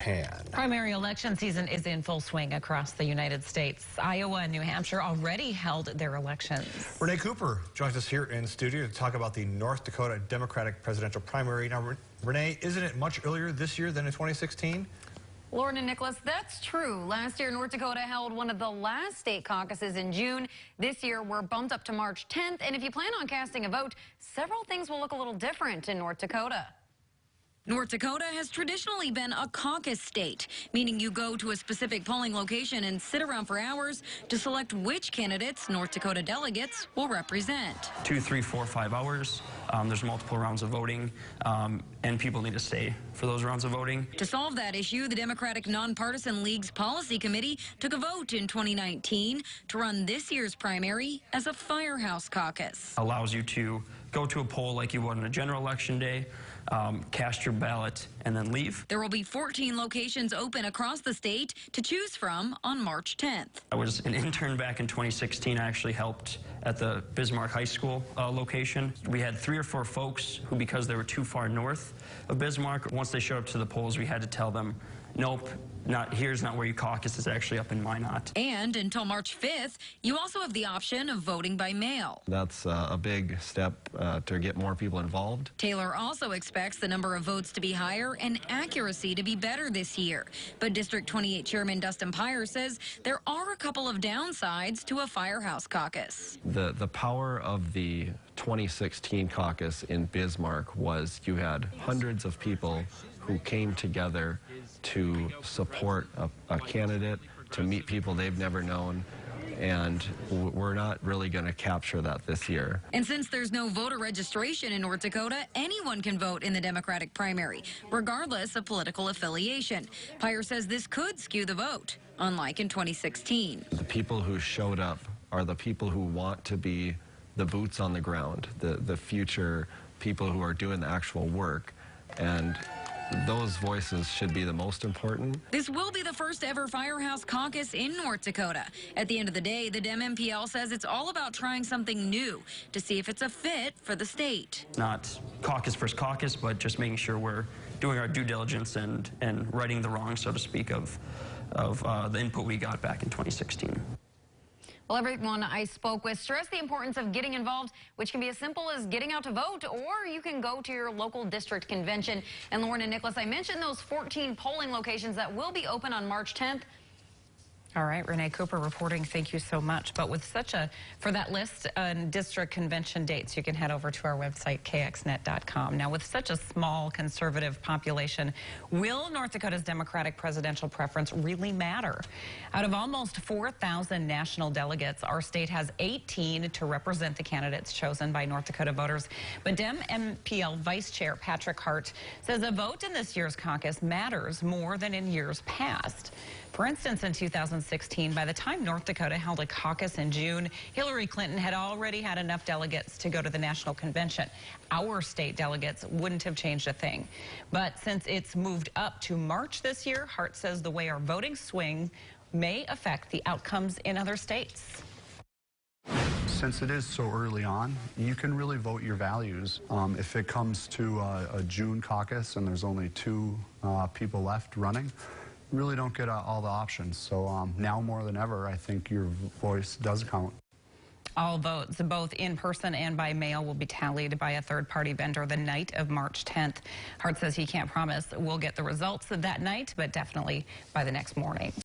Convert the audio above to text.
Primary election season is in full swing across the United States. Iowa and New Hampshire already held their elections. Renee Cooper joins us here in studio to talk about the North Dakota Democratic presidential primary. Now, Renee, isn't it much earlier this year than in 2016? Lauren and Nicholas, that's true. Last year, North Dakota held one of the last state caucuses in June. This year, we're bumped up to March 10th. And if you plan on casting a vote, several things will look a little different in North Dakota. North Dakota has traditionally been a caucus state, meaning you go to a specific polling location and sit around for hours to select which candidates North Dakota delegates will represent. 2, 3, 4, 5 hours. There's multiple rounds of voting, and people need to stay for those rounds of voting. To solve that issue, the Democratic Nonpartisan League's Policy Committee took a vote in 2019 to run this year's primary as a Firehouse caucus. Allows you to go to a poll like you would on a general election day, cast your ballot, and then leave. There will be 14 locations open across the state to choose from on March 10th. I was an intern back in 2016. I actually helped at the Bismarck High School location. We had 3 or 4 folks who, because they were too far north of Bismarck, once they showed up to the polls, we had to tell them, nope, here's not where you caucus, is actually up in Minot. And until March 5th, you also have the option of voting by mail. That's a big step to get more people involved. Taylor also expects the number of votes to be higher and accuracy to be better this year. But District 28 Chairman Dustin Pyre says there are a couple of downsides to a Firehouse caucus. The power of the 2016 caucus in Bismarck was you had hundreds of people who came together to support a candidate, to meet people they've never known, and we're not really going to capture that this year. And since there's no voter registration in North Dakota, anyone can vote in the Democratic primary, regardless of political affiliation. Pyre says this could skew the vote, unlike in 2016. The people who showed up are the people who want to be the boots on the ground, the future people who are doing the actual work, and those voices should be the most important. This will be the first ever Firehouse caucus in North Dakota. At the end of the day, the Dem MPL says it's all about trying something new to see if it's a fit for the state. Not caucus versus caucus, but just making sure we're doing our due diligence and righting the wrong, so to speak, of the input we got back in 2016. Well, everyone I spoke with stressed the importance of getting involved, which can be as simple as getting out to vote, or you can go to your local district convention. And Lauren and Nicholas, I mentioned those 14 polling locations that will be open on March 10th. All right, Renee Cooper reporting. Thank you so much. But with for that list and district convention dates, you can head over to our website, kxnet.com. Now, with such a small conservative population, will North Dakota's Democratic presidential preference really matter? Out of almost 4,000 national delegates, our state has 18 to represent the candidates chosen by North Dakota voters. But Dem MPL Vice Chair Patrick Hart says a vote in this year's caucus matters more than in years past. For instance, in 2016, by the time North Dakota held a caucus in June, Hillary Clinton had already had enough delegates to go to the national convention. Our state delegates wouldn't have changed a thing. But since it's moved up to March this year, Hart says the way our voting swing may affect the outcomes in other states. Since it is so early on, you can really vote your values. If it comes to a June caucus and there's only 2 people left running, you really don't get all the options. So now more than ever, I think your voice does count. All votes, both in person and by mail, will be tallied by a third-party vendor the night of March 10th. Hart says he can't promise we'll get the results that night, but definitely by the next morning.